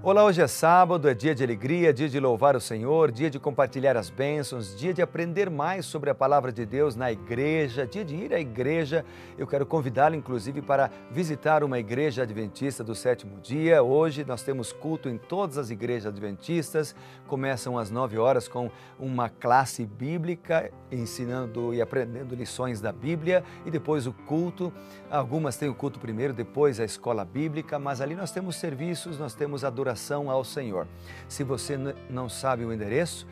Olá, hoje é sábado, é dia de alegria, dia de louvar o Senhor, dia de compartilhar as bênçãos, dia de aprender mais sobre a palavra de Deus na igreja, dia de ir à igreja. Eu quero convidá-lo, inclusive, para visitar uma igreja adventista do sétimo dia. Hoje nós temos culto em todas as igrejas adventistas, começam às 9 horas com uma classe bíblica, ensinando e aprendendo lições da Bíblia, e depois o culto. Algumas têm o culto primeiro, depois a escola bíblica, mas ali nós temos serviços, nós temos adoração ao Senhor. Se você não sabe o endereço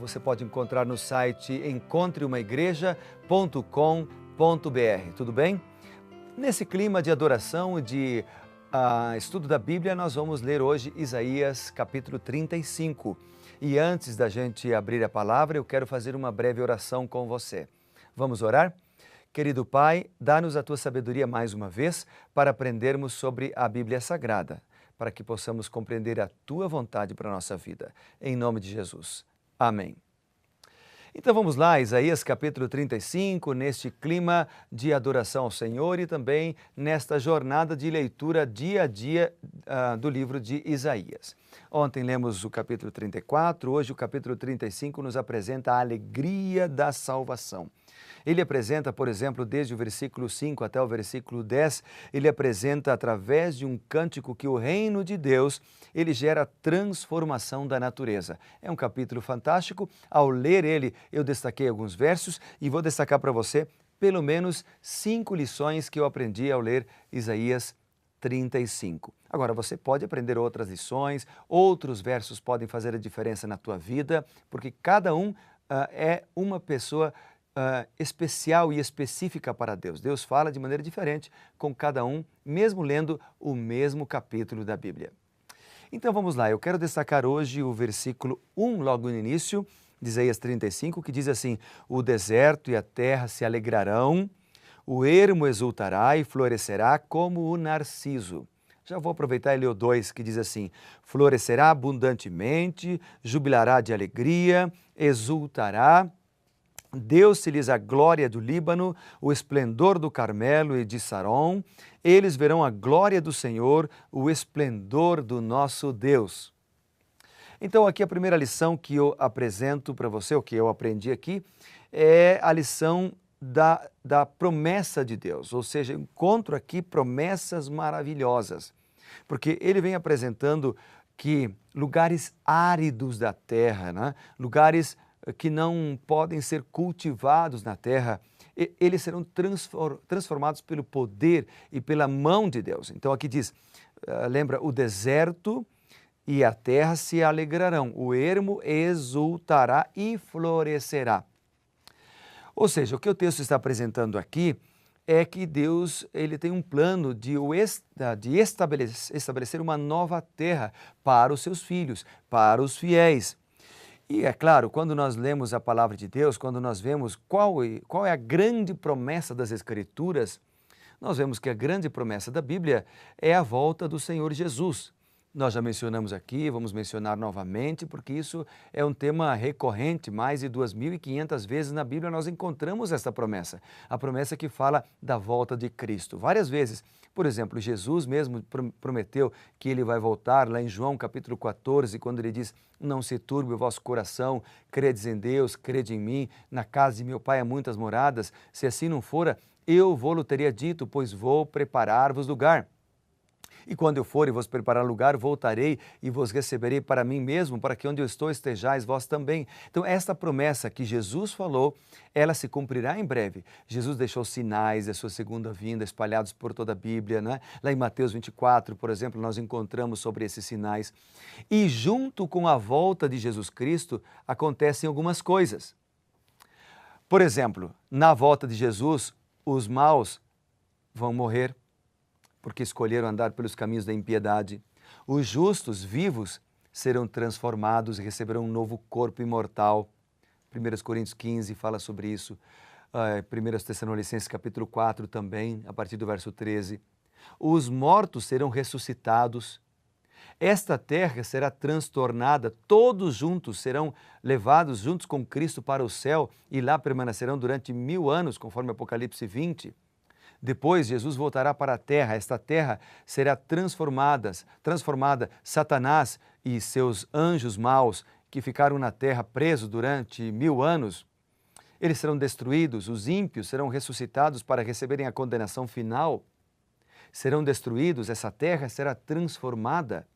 você pode encontrar no site encontreumaigreja.com.br, tudo bem? Nesse clima de adoração e de estudo da Bíblia, nós vamos ler hoje Isaías capítulo 35. E antes da gente abrir a palavra, eu quero fazer uma breve oração com você. Vamos orar? Querido Pai, dá-nos a Tua sabedoria mais uma vez para aprendermos sobre a Bíblia Sagrada, para que possamos compreender a Tua vontade para a nossa vida. Em nome de Jesus. Amém. Então vamos lá, Isaías capítulo 35, neste clima de adoração ao Senhor e também nesta jornada de leitura dia a dia do livro de Isaías. Ontem lemos o capítulo 34, hoje o capítulo 35 nos apresenta a alegria da salvação. Ele apresenta, por exemplo, desde o versículo 5 até o versículo 10, ele apresenta através de um cântico que o reino de Deus, ele gera transformação da natureza. É um capítulo fantástico. Ao ler ele, eu destaquei alguns versos e vou destacar para você pelo menos 5 lições que eu aprendi ao ler Isaías 35. Agora, você pode aprender outras lições, outros versos podem fazer a diferença na tua vida, porque cada um é uma pessoa especial e específica para Deus. Deus fala de maneira diferente com cada um, mesmo lendo o mesmo capítulo da Bíblia. Então vamos lá, eu quero destacar hoje o versículo 1, logo no início, de Isaías 35, que diz assim: o deserto e a terra se alegrarão, o ermo exultará e florescerá como o narciso. Já vou aproveitar e ler o 2, que diz assim: florescerá abundantemente, jubilará de alegria, exultará. Deu-se-lhes a glória do Líbano, o esplendor do Carmelo e de Saron. Eles verão a glória do Senhor, o esplendor do nosso Deus. Então, aqui a primeira lição que eu apresento para você, o que eu aprendi aqui, é a lição da promessa de Deus. Ou seja, encontro aqui promessas maravilhosas, porque ele vem apresentando que lugares áridos da terra, né? Lugares que não podem ser cultivados na terra, eles serão transformados pelo poder e pela mão de Deus. Então aqui diz, lembra, o deserto e a terra se alegrarão, o ermo exultará e florescerá. Ou seja, o que o texto está apresentando aqui é que Deus ele tem um plano de estabelecer uma nova terra para os seus filhos, para os fiéis. E é claro, quando nós lemos a palavra de Deus, quando nós vemos qual é a grande promessa das Escrituras, nós vemos que a grande promessa da Bíblia é a volta do Senhor Jesus. Nós já mencionamos aqui, vamos mencionar novamente, porque isso é um tema recorrente, mais de 2.500 vezes na Bíblia nós encontramos essa promessa, a promessa que fala da volta de Cristo. Várias vezes, por exemplo, Jesus mesmo prometeu que ele vai voltar, lá em João capítulo 14, quando ele diz: não se turbe o vosso coração, credes em Deus, crede em mim, na casa de meu Pai há muitas moradas, se assim não fora, eu vou-lo teria dito, pois vou preparar-vos lugar. E quando eu for e vos preparar lugar, voltarei e vos receberei para mim mesmo, para que onde eu estou estejais vós também. Então, esta promessa que Jesus falou, ela se cumprirá em breve. Jesus deixou sinais da sua segunda vinda espalhados por toda a Bíblia, né? Lá em Mateus 24, por exemplo, nós encontramos sobre esses sinais. E junto com a volta de Jesus Cristo, acontecem algumas coisas. Por exemplo, na volta de Jesus, os maus vão morrer, porque escolheram andar pelos caminhos da impiedade. Os justos, vivos, serão transformados e receberão um novo corpo imortal. 1 Coríntios 15 fala sobre isso. 1 Tessalonicenses capítulo 4 também, a partir do verso 13. Os mortos serão ressuscitados. Esta terra será transtornada, todos juntos serão levados juntos com Cristo para o céu e lá permanecerão durante 1000 anos, conforme Apocalipse 20. Depois Jesus voltará para a terra, esta terra será transformada. Satanás e seus anjos maus que ficaram na terra presos durante 1000 anos, eles serão destruídos, os ímpios serão ressuscitados para receberem a condenação final. Serão destruídos, essa terra será transformada.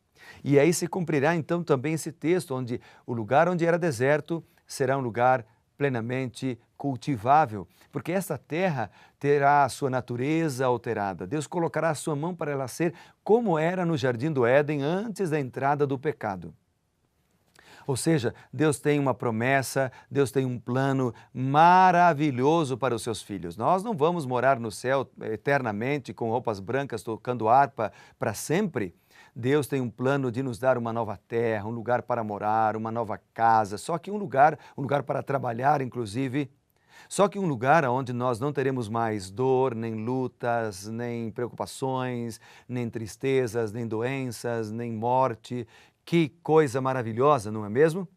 E aí se cumprirá então também esse texto, onde o lugar onde era deserto será um lugar plenamente cultivável, porque esta terra terá a sua natureza alterada. Deus colocará a sua mão para ela ser como era no Jardim do Éden antes da entrada do pecado. Ou seja, Deus tem uma promessa, Deus tem um plano maravilhoso para os seus filhos. Nós não vamos morar no céu eternamente com roupas brancas tocando harpa para sempre. Deus tem um plano de nos dar uma nova terra, um lugar para morar, uma nova casa, só que um lugar para trabalhar, inclusive. Só que um lugar onde nós não teremos mais dor, nem lutas, nem preocupações, nem tristezas, nem doenças, nem morte. Que coisa maravilhosa, não é mesmo?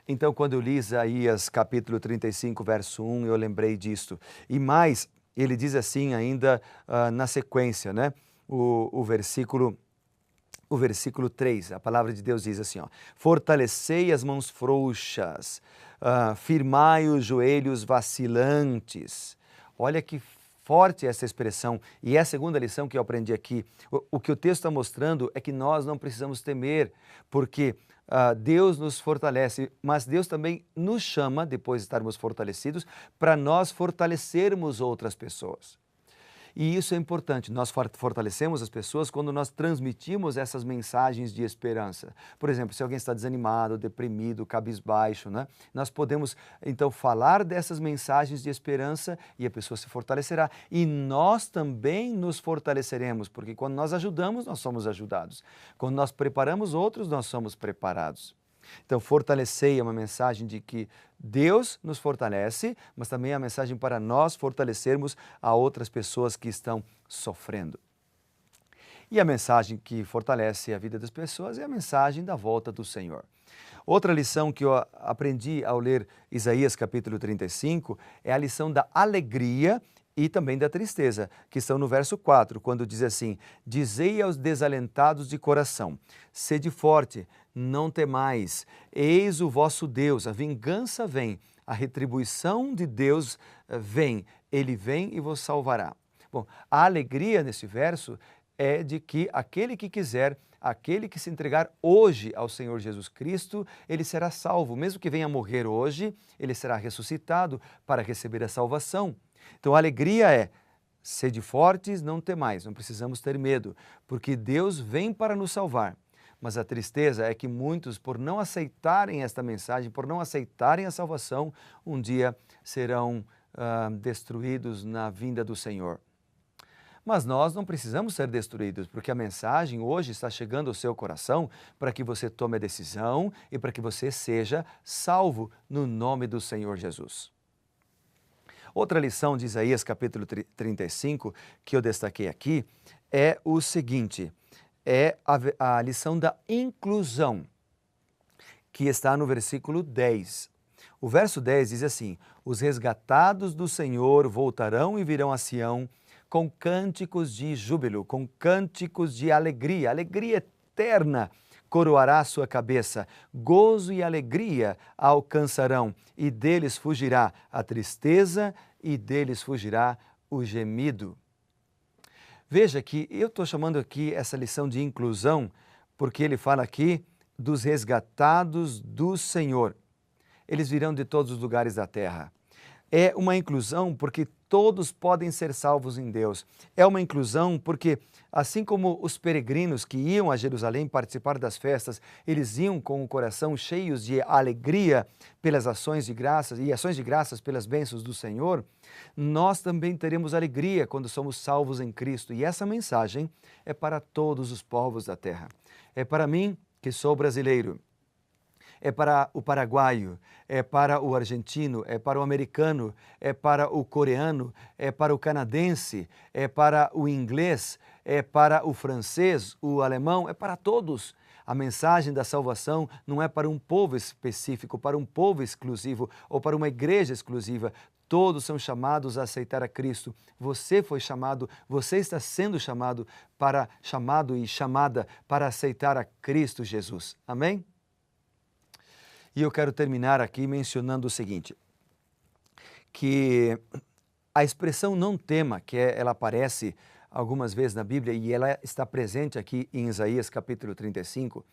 Então, quando eu li Isaías capítulo 35, verso 1, eu lembrei disto. E mais, ele diz assim ainda na sequência, né? O versículo 3, a palavra de Deus diz assim, ó, fortalecei as mãos frouxas, firmai os joelhos vacilantes. Olha que forte essa expressão, e é a segunda lição que eu aprendi aqui. O que o texto está mostrando é que nós não precisamos temer, porque Deus nos fortalece, mas Deus também nos chama, depois de estarmos fortalecidos, para nós fortalecermos outras pessoas. E isso é importante, nós fortalecemos as pessoas quando nós transmitimos essas mensagens de esperança. Por exemplo, se alguém está desanimado, deprimido, cabisbaixo, né? Nós podemos então falar dessas mensagens de esperança e a pessoa se fortalecerá. E nós também nos fortaleceremos, porque quando nós ajudamos, nós somos ajudados. Quando nós preparamos outros, nós somos preparados. Então, fortalecei é uma mensagem de que Deus nos fortalece, mas também é a mensagem para nós fortalecermos a outras pessoas que estão sofrendo. E a mensagem que fortalece a vida das pessoas é a mensagem da volta do Senhor. Outra lição que eu aprendi ao ler Isaías capítulo 35 é a lição da alegria e também da tristeza, que estão no verso 4, quando diz assim, dizei aos desalentados de coração, sede forte, não temais, eis o vosso Deus, a vingança vem, a retribuição de Deus vem, Ele vem e vos salvará. Bom, a alegria nesse verso é de que aquele que quiser, aquele que se entregar hoje ao Senhor Jesus Cristo, ele será salvo, mesmo que venha morrer hoje, ele será ressuscitado para receber a salvação. Então a alegria é, sede fortes, não temais, não precisamos ter medo, porque Deus vem para nos salvar. Mas a tristeza é que muitos, por não aceitarem esta mensagem, por não aceitarem a salvação, um dia serão destruídos na vinda do Senhor. Mas nós não precisamos ser destruídos, porque a mensagem hoje está chegando ao seu coração para que você tome a decisão e para que você seja salvo no nome do Senhor Jesus. Outra lição de Isaías capítulo 35 que eu destaquei aqui é o seguinte, é a lição da inclusão, que está no versículo 10. O verso 10 diz assim, os resgatados do Senhor voltarão e virão a Sião com cânticos de júbilo, com cânticos de alegria, alegria eterna coroará sua cabeça, gozo e alegria a alcançarão, e deles fugirá a tristeza e deles fugirá o gemido. Veja que eu estou chamando aqui essa lição de inclusão, porque ele fala aqui dos resgatados do Senhor. Eles virão de todos os lugares da terra. É uma inclusão porque todos podem ser salvos em Deus. É uma inclusão porque, assim como os peregrinos que iam a Jerusalém participar das festas, eles iam com o coração cheios de alegria pelas ações de graças e ações de graças pelas bênçãos do Senhor, nós também teremos alegria quando somos salvos em Cristo. E essa mensagem é para todos os povos da terra. É para mim, que sou brasileiro. É para o paraguaio, é para o argentino, é para o americano, é para o coreano, é para o canadense, é para o inglês, é para o francês, o alemão, é para todos. A mensagem da salvação não é para um povo específico, para um povo exclusivo ou para uma igreja exclusiva. Todos são chamados a aceitar a Cristo. Você foi chamado, você está sendo chamado e chamada para aceitar a Cristo Jesus. Amém? E eu quero terminar aqui mencionando o seguinte, que a expressão não tema, ela aparece algumas vezes na Bíblia e ela está presente aqui em Isaías capítulo 35,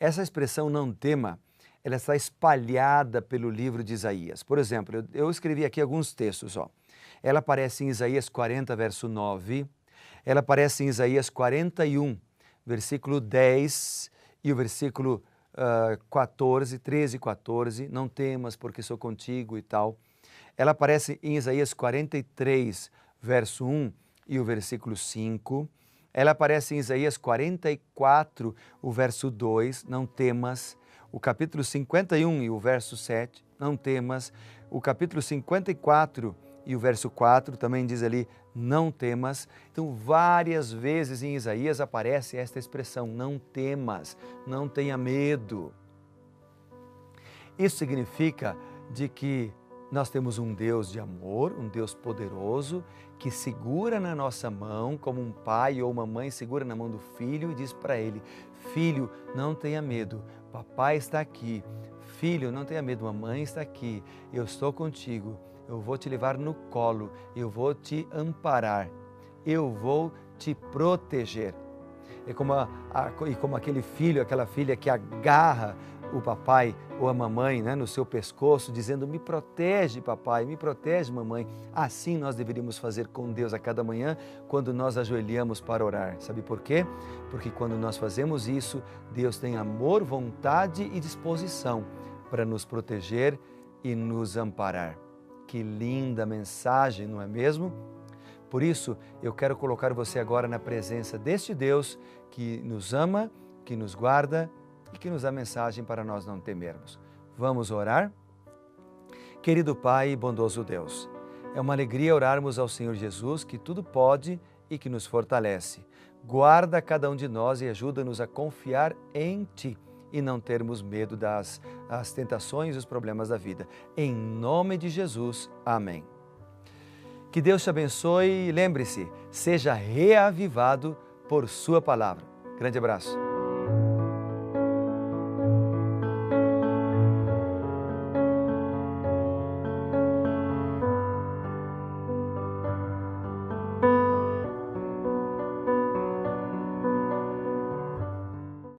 essa expressão não tema, ela está espalhada pelo livro de Isaías. Por exemplo, eu escrevi aqui alguns textos. Ela aparece em Isaías 40, verso 9, ela aparece em Isaías 41, versículo 10 e o versículo 13 e 14, não temas porque sou contigo e tal. Ela aparece em Isaías 43, verso 1 e o versículo 5. Ela aparece em Isaías 44, o verso 2, não temas. O capítulo 51 e o verso 7, não temas. O capítulo 54 e o verso 4 também diz ali, não temas. Então, várias vezes em Isaías aparece esta expressão, não temas, não tenha medo. Isso significa de que nós temos um Deus de amor, um Deus poderoso, que segura na nossa mão, como um pai ou uma mãe segura na mão do filho e diz para ele, filho, não tenha medo, papai está aqui. Filho, não tenha medo, mamãe está aqui, eu estou contigo, eu vou te levar no colo, eu vou te amparar, eu vou te proteger. É como aquele filho, aquela filha que agarra o papai ou a mamãe, né, no seu pescoço, dizendo, me protege papai, me protege mamãe. Assim nós deveríamos fazer com Deus a cada manhã, quando nós ajoelhamos para orar. Sabe por quê? Porque quando nós fazemos isso, Deus tem amor, vontade e disposição para nos proteger e nos amparar. Que linda mensagem, não é mesmo? Por isso, eu quero colocar você agora na presença deste Deus que nos ama, que nos guarda e que nos dá mensagem para nós não temermos. Vamos orar? Querido Pai e bondoso Deus, é uma alegria orarmos ao Senhor Jesus, que tudo pode e que nos fortalece. Guarda cada um de nós e ajuda-nos a confiar em Ti e não termos medo das tentações e os problemas da vida. Em nome de Jesus, amém. Que Deus te abençoe e lembre-se, seja reavivado por sua palavra. Grande abraço.